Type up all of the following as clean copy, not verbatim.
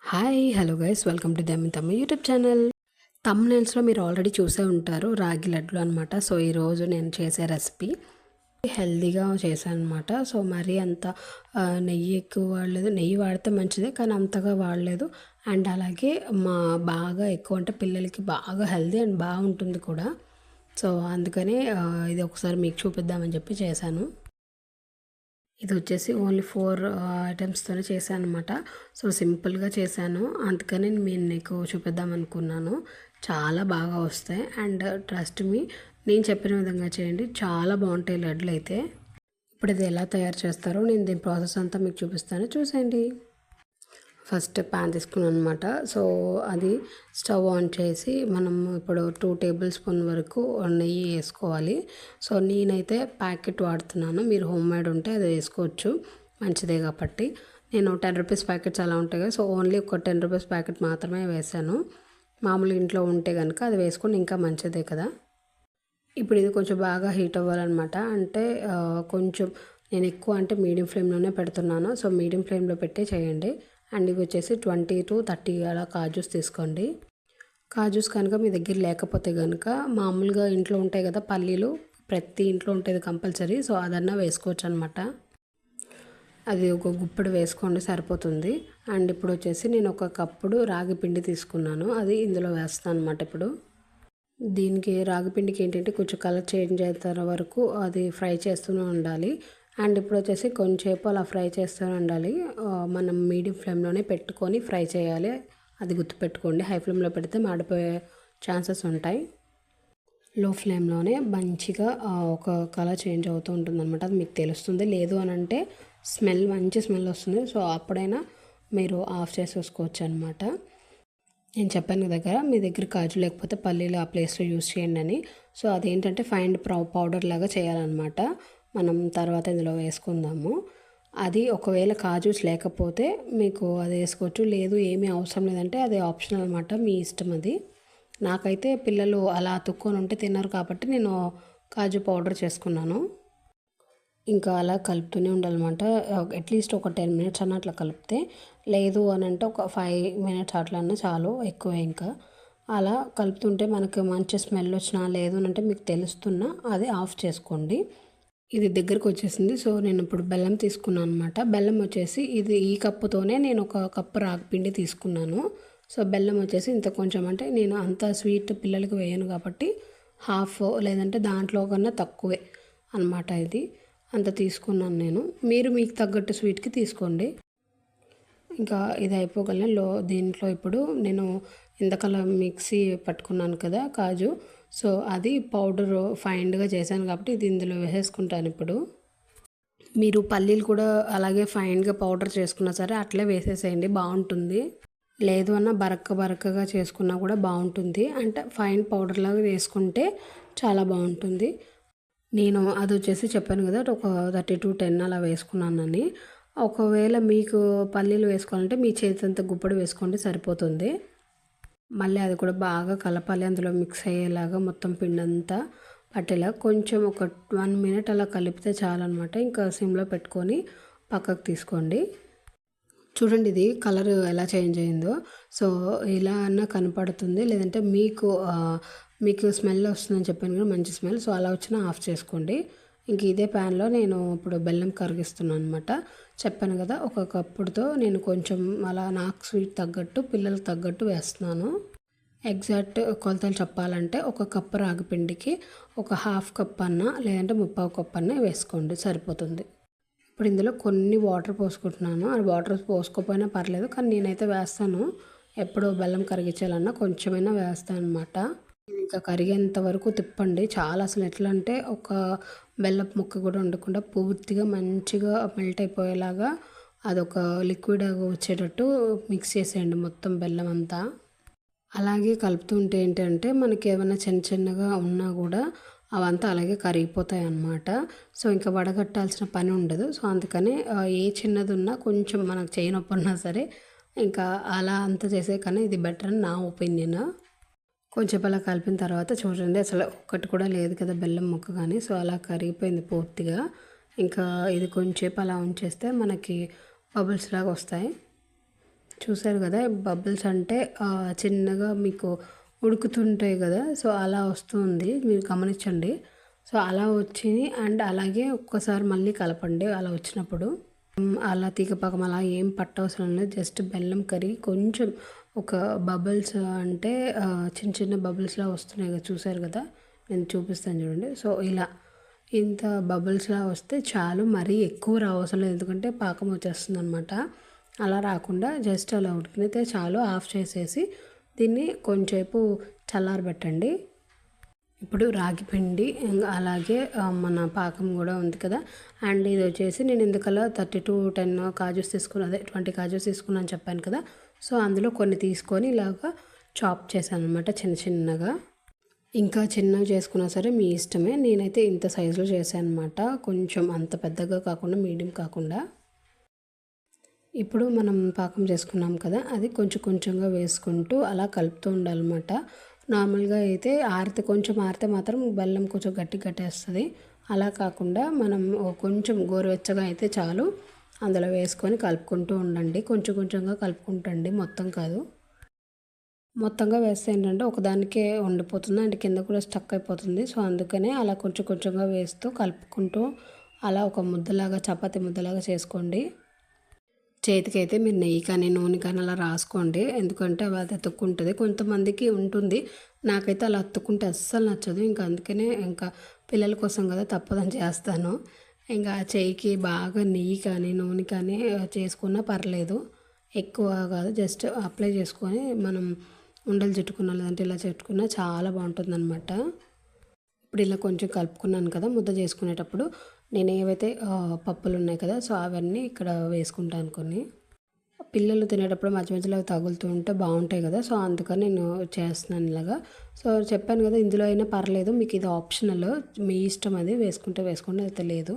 Hi hello guys welcome to తమ్మి YouTube channel. తమ్నైల్స్లో మీరు already చూసే ఉంటారు రాగి లడ్లు అనమాట. సో ఈరోజు నేను చేసే రెసిపీ హెల్దీగా చేశాను అనమాట. సో మరీ అంత నెయ్యి ఎక్కువ వాడలేదు. నెయ్యి వాడితే మంచిదే కానీ అంతగా వాడలేదు. అండ్ అలాగే బాగా ఎక్కువ అంటే పిల్లలకి బాగా హెల్దీ అండ్ బాగుంటుంది కూడా. సో అందుకని ఇది ఒకసారి మీకు చూపిద్దామని చెప్పి చేశాను. ఇది వచ్చేసి ఓన్లీ 4 ఐటమ్స్తోనే చేశాను అనమాట. సో సింపుల్గా చేశాను, అందుకని నేను మీకు చూపిద్దాం అనుకున్నాను. చాలా బాగా వస్తాయి అండ్ ట్రస్ట్ మీ, నేను చెప్పిన విధంగా చేయండి, చాలా బాగుంటాయి లడ్లు అయితే. ఇప్పుడు ఇది ఎలా తయారు చేస్తారో నేను దీని ప్రాసెస్ అంతా మీకు చూపిస్తాను, చూసేయండి. ఫస్ట్ ప్యాన్ తీసుకున్నాను అనమాట. సో అది స్టవ్ ఆన్ చేసి మనం ఇప్పుడు 2 టేబుల్ స్పూన్ వరకు నెయ్యి వేసుకోవాలి. సో నేనైతే ప్యాకెట్ వాడుతున్నాను, మీరు హోమ్ మేడ్ ఉంటే అది వేసుకోవచ్చు, మంచిదే కాబట్టి. నేను 10 రూపీస్ ప్యాకెట్స్ అలా ఉంటాయి కదా, సో ఓన్లీ ఒక 10 రూపీస్ ప్యాకెట్ మాత్రమే వేసాను. మామూలు ఇంట్లో ఉంటే కనుక అది వేసుకొని ఇంకా మంచిదే కదా. ఇప్పుడు ఇది కొంచెం బాగా హీట్ అవ్వాలన్నమాట. అంటే కొంచెం నేను ఎక్కువ అంటే మీడియం ఫ్లేమ్లోనే పెడుతున్నాను. సో మీడియం ఫ్లేమ్లో పెట్టే చేయండి. అండ్ ఇవి వచ్చేసి 20 to 30 అలా కాజూస్ తీసుకోండి. కాజూస్ కనుక మీ దగ్గర లేకపోతే కనుక మామూలుగా ఇంట్లో ఉంటాయి కదా పల్లీలు, ప్రతి ఇంట్లో ఉంటుంది కంపల్సరీ. సో అదన్నా వేసుకోవచ్చు అనమాట. అది ఒక గుప్పెడు వేసుకోండి సరిపోతుంది. అండ్ ఇప్పుడు వచ్చేసి నేను ఒక కప్పుడు రాగి పిండి తీసుకున్నాను, అది ఇందులో వేస్తాను అనమాట. ఇప్పుడు దీనికి రాగి పిండికి ఏంటంటే కొంచెం కలర్ చేంజ్ అయ్యేంత వరకు అది ఫ్రై చేస్తూనే ఉండాలి. అండ్ ఇప్పుడు వచ్చేసి కొంచెంసేపు అలా ఫ్రై చేస్తూనే ఉండాలి. మనం మీడియం ఫ్లేమ్లోనే పెట్టుకొని ఫ్రై చేయాలి, అది గుర్తుపెట్టుకోండి. హై ఫ్లేమ్లో పెడితే మాడిపోయే ఛాన్సెస్ ఉంటాయి. లో ఫ్లేమ్లోనే మంచిగా ఒక కలర్ చేంజ్ అవుతూ ఉంటుంది అనమాట, అది మీకు తెలుస్తుంది. లేదు అని అంటే మంచి స్మెల్ వస్తుంది. సో అప్పుడైనా మీరు ఆఫ్ చేసేసుకోవచ్చు అనమాట. నేను చెప్పాను దగ్గర మీ దగ్గర కాజు లేకపోతే పల్లీలు ఆ ప్లేస్లో యూస్ చేయండి అని. సో అదేంటంటే ఫైన్ పౌడర్ లాగా చేయాలన్నమాట. మనం తర్వాత ఇందులో వేసుకుందాము. అది ఒకవేళ కాజూస్ లేకపోతే మీకు అది వేసుకోవచ్చు, లేదు ఏమీ అవసరం లేదంటే అది ఆప్షనల్ అనమాట, మీ ఇష్టం అది. నాకైతే పిల్లలు అలా అతుక్కొని ఉంటే తిన్నారు కాబట్టి నేను కాజు పౌడర్ చేసుకున్నాను. ఇంకా అలా కలుపుతూనే ఉండాలన్నమాట. అట్లీస్ట్ ఒక 10 మినిట్స్ అన్న అట్లా కలిపితే, లేదు అని అంటే ఒక 5 మినిట్స్ అట్లా అన్నా చాలు, ఎక్కువ ఇంకా. అలా కలుపుతుంటే మనకు మంచి స్మెల్ వచ్చినా లేదు అంటే మీకు తెలుస్తున్నా అది ఆఫ్ చేసుకోండి. ఇది దగ్గరకు వచ్చేసింది. సో నేను ఇప్పుడు బెల్లం తీసుకున్నాను అనమాట. బెల్లం వచ్చేసి ఈ కప్పుతోనే నేను ఒక కప్పు రాగిపిండి తీసుకున్నాను. సో బెల్లం వచ్చేసి ఇంత కొంచెం, అంటే నేను అంత స్వీట్ పిల్లలకి వేయను కాబట్టి హాఫ్ లేదంటే దాంట్లో కన్నా తక్కువే అనమాట. ఇది అంత తీసుకున్నాను నేను, మీరు మీకు తగ్గట్టు స్వీట్కి తీసుకోండి. ఇంకా ఇది అయిపోగలనే దీంట్లో ఇప్పుడు నేను ఇంతకలా మిక్సీ పట్టుకున్నాను కదా కాజు, సో అది పౌడర్ ఫైన్గా చేశాను కాబట్టి ఇది ఇందులో వేసేసుకుంటాను. ఇప్పుడు మీరు పల్లీలు కూడా అలాగే ఫైన్గా పౌడర్ చేసుకున్నా సరే అట్లే వేసేసేయండి, బాగుంటుంది. లేదు అన్న బరకగా చేసుకున్నా కూడా బాగుంటుంది. అంటే ఫైన్ పౌడర్ లాగా వేసుకుంటే చాలా బాగుంటుంది. నేను అది వచ్చేసి చెప్పాను కదా ఒక 30 to 10 అలా వేసుకున్నానని. ఒకవేళ మీకు పల్లీలు వేసుకోవాలంటే మీ చేతంత గుప్పడి వేసుకోండి సరిపోతుంది. మళ్ళీ అది కూడా బాగా కలపాలి, అందులో మిక్స్ అయ్యేలాగా మొత్తం పిండంతా పట్టేలా కొంచెం ఒక 1 minute అలా కలిపితే చాలన్నమాట. ఇంకా సిమ్లో పెట్టుకొని పక్కకు తీసుకోండి. చూడండి ఇది కలర్ ఎలా చేంజ్ అయిందో. సో ఇలా అన్నా కనపడుతుంది, లేదంటే మీకు స్మెల్ వస్తుందని చెప్పాను కదా, మంచి స్మెల్. సో అలా వచ్చినా ఆఫ్ చేసుకోండి. ఇంక ఇదే ప్యాన్లో నేను ఇప్పుడు బెల్లం కరిగిస్తున్నాను అనమాట. చెప్పాను కదా ఒక కప్పుడుతో నేను కొంచెం అలా నాకు స్వీట్ తగ్గట్టు పిల్లలకు తగ్గట్టు వేస్తున్నాను. ఎగ్జాక్ట్ కొలతలు చెప్పాలంటే ఒక కప్పు రాగిపిండికి ఒక హాఫ్ కప్ అన్న లేదంటే 1/4 కప్ అన్న వేసుకోండి సరిపోతుంది. ఇప్పుడు ఇందులో కొన్ని వాటర్ పోసుకుంటున్నాను. ఆ వాటర్ పోసుకోకపోయినా పర్లేదు, కానీ నేనైతే వేస్తాను. ఎప్పుడు బెల్లం కరిగించాలన్నా కొంచెమైనా వేస్తాను అనమాట. ఇంకా కరిగేంత వరకు తిప్పండి. చాలా అసలు ఎట్లా అంటే ఒక బెల్లపు ముక్క కూడా ఉండకుండా పూర్తిగా మంచిగా మెల్ట్ అయిపోయేలాగా అదొక లిక్విడ్ వచ్చేటట్టు మిక్స్ చేసేయండి మొత్తం బెల్లం అంతా. అలాగే కలుపుతుంటే ఏంటంటే మనకి ఏమైనా చిన్నగా ఉన్నా కూడా అవంతా అలాగే కరిగిపోతాయి అన్నమాట. సో ఇంకా వడగట్టాల్సిన పని ఉండదు. సో అందుకని ఏ చిన్నది ఉన్నా కొంచెం మనకు చేయి నొప్పి ఉన్నా సరే ఇంకా అలా అంతా చేసే కన్నా ఇది బెటర్ అని నా ఒపీనియన్. కొంచెం అలా కలిపిన తర్వాత చూడండి అసలు ఒక్కటి కూడా లేదు కదా బెల్లం ముక్క కానీ. సో అలా కరిగిపోయింది పూర్తిగా. ఇంకా ఇది కొంచెంసేపు అలా ఉంచేస్తే మనకి బబుల్స్ లాగా వస్తాయి. చూసారు కదా బబుల్స్ అంటే చిన్నగా మీకు ఉడుకుతుంటాయి కదా, సో అలా వస్తుంది, మీరు గమనించండి. సో అలా వచ్చింది. అండ్ అలాగే ఒక్కసారి మళ్ళీ కలపండి అలా వచ్చినప్పుడు. అలా తీగపాకం అలా ఏం పట్టవసరం లేదు. జస్ట్ బెల్లం కరిగి కొంచెం ఒక బబుల్స్ అంటే చిన్న చిన్న బబుల్స్లా వస్తున్నాయి కదా, చూసారు కదా, నేను చూపిస్తాను చూడండి. సో ఇలా ఇంత బబుల్స్లా వస్తే చాలు, మరీ ఎక్కువ రావసరం లేదు, ఎందుకంటే పాకం వచ్చేస్తుంది అనమాట. అలా రాకుండా జస్ట్ అలా ఉడికితే చాలు. ఆఫ్ చేసేసి దీన్ని కొంచెంసేపు చల్లారబెట్టండి. ఇప్పుడు రాగి పిండి అలాగే మన పాకం కూడా ఉంది కదా. అండ్ ఇది వచ్చేసి నేను ఎందుకలా 30 to 10 కాజూస్ తీసుకున్నాను, అదే 20 కాజూస్ తీసుకున్నాను చెప్పాను కదా. సో అందులో కొన్ని తీసుకొని ఇలాగా చాప్ చేశాను అనమాట చిన్న చిన్నగా. ఇంకా చిన్నగా చేసుకున్నా సరే మీ ఇష్టమే. నేనైతే ఇంత సైజులో చేశాను అనమాట, కొంచెం అంత పెద్దగా కాకుండా మీడియం కాకుండా. ఇప్పుడు మనం పాకం చేసుకున్నాం కదా, అది కొంచెం కొంచెంగా వేసుకుంటూ అలా కలుపుతూ ఉండాలన్నమాట. నార్మల్గా అయితే కొంచెం ఆరితే మాత్రం బెల్లం కొంచెం గట్టి గట్టేస్తుంది. అలా కాకుండా మనం కొంచెం గోరువెచ్చగా అయితే చాలు, అందులో వేసుకొని కలుపుకుంటూ ఉండండి. కొంచెం కొంచెంగా కలుపుకుంటండి, మొత్తం కాదు. మొత్తంగా వేస్తే ఏంటంటే ఒకదానికే వండిపోతుంది అండ్ కింద కూడా స్టక్ అయిపోతుంది. సో అందుకనే అలా కొంచెం కొంచెంగా వేస్తూ కలుపుకుంటూ అలా ఒక ముద్దలాగా, చపాతీ ముద్దలాగా చేసుకోండి. చేతికైతే మీరు నెయ్యి కానీ నూనె కానీ అలా రాసుకోండి, ఎందుకంటే అది అతుక్కుంటుంది. కొంతమందికి ఉంటుంది, నాకైతే అలా అతుక్కుంటే అస్సలు నచ్చదు. ఇంకా అందుకనే ఇంకా పిల్లల కోసం కదా తప్పదని చేస్తాను. ఇంకా చేయికి బాగా నెయ్యి కానీ నూనె కానీ చేసుకున్నా పర్లేదు, ఎక్కువ కాదు, జస్ట్ అప్లై చేసుకొని మనం ఉండలు చుట్టుకున్నా లేదంటే ఇలా చుట్టుకున్నా చాలా బాగుంటుంది అనమాట. ఇప్పుడు ఇలా కొంచెం కలుపుకున్నాను కదా, ముద్ద చేసుకునేటప్పుడు నేను ఏవైతే పప్పులు ఉన్నాయి కదా, సో అవన్నీ ఇక్కడ వేసుకుంటాను కొన్ని. పిల్లలు తినేటప్పుడు మధ్య మధ్యలో తగులుతూ ఉంటే బాగుంటాయి కదా, సో అందుకని నేను చేస్తున్నాను ఇలాగా. సో చెప్పాను కదా, ఇందులో అయినా పర్లేదు, మీకు ఇది ఆప్షనల్, మీ ఇష్టం, అది వేసుకుంటే వేసుకోండి, అయితే లేదు.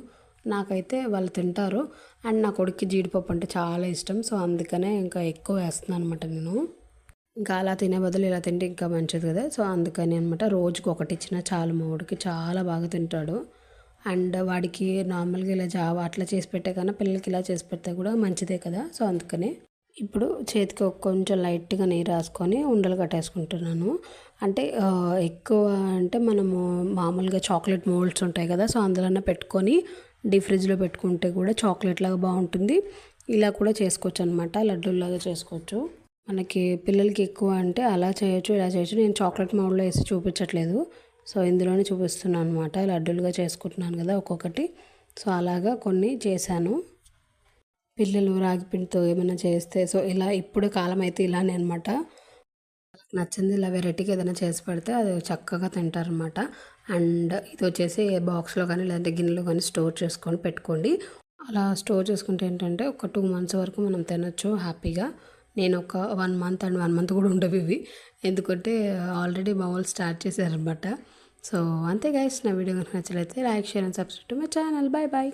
నాకైతే వాళ్ళు తింటారు. అండ్ నా కొడుక్కి జీడిపప్పు అంటే చాలా ఇష్టం, సో అందుకనే ఇంకా ఎక్కువ వేస్తున్నాను అనమాట నేను. ఇంకా అలా తినే బదులు ఇలా తింటే ఇంకా మంచిది కదా, సో అందుకని అనమాట. రోజుకి ఒకటి ఇచ్చినా చాలు, మా వాడికి చాలా బాగా తింటాడు. అండ్ వాడికి నార్మల్గా ఇలా జావ అట్లా చేసి పెట్టే కన్నా పిల్లలకి ఇలా చేసి పెడితే కూడా మంచిదే కదా, సో అందుకనే. ఇప్పుడు చేతికి కొంచెం లైట్గా నెయ్యి రాసుకొని ఉండలు కట్టేసుకుంటున్నాను. అంటే ఎక్కువ అంటే మనము మామూలుగా చాక్లెట్ మోల్డ్స్ ఉంటాయి కదా, సో అందులోనే పెట్టుకొని డీప్ ఫ్రిడ్జ్లో పెట్టుకుంటే కూడా చాక్లెట్ లాగా బాగుంటుంది. ఇలా కూడా చేసుకోవచ్చు అనమాట, లడ్డూలాగా చేసుకోవచ్చు. మనకి పిల్లలకి ఎక్కువ అంటే అలా చేయొచ్చు, ఇలా చేయొచ్చు. నేను చాక్లెట్ మౌల్డ్లో వేసి చూపించట్లేదు, సో ఇందులోనే చూపిస్తున్నాను అనమాట. లడ్డూలుగా చేసుకుంటున్నాను కదా ఒక్కొక్కటి, సో అలాగా కొన్ని చేశాను. పిల్లలు రాగి పిండితో ఏమైనా చేస్తే, సో ఇలా ఇప్పుడు కాలం అయితే ఇలానే అనమాట. నచ్చింది ఇలా వెరైటీగా ఏదైనా చేసి పెడితే అది చక్కగా తింటారనమాట. అండ్ ఇది వచ్చేసి బాక్స్లో కానీ లేదంటే గిన్నెలో కానీ స్టోర్ చేసుకొని పెట్టుకోండి. అలా స్టోర్ చేసుకుంటే ఏంటంటే ఒక 2 months వరకు మనం తినొచ్చు హ్యాపీగా. నేను ఒక 1 month అండ్ 1 month కూడా ఉండవు ఇవి, ఎందుకంటే ఆల్రెడీ మా వాళ్ళు స్టార్ట్ చేశారనమాట. సో అంతే గైస్, నా వీడియో కనుక నచ్చలైతే like, share and subscribe to my channel. Bye bye.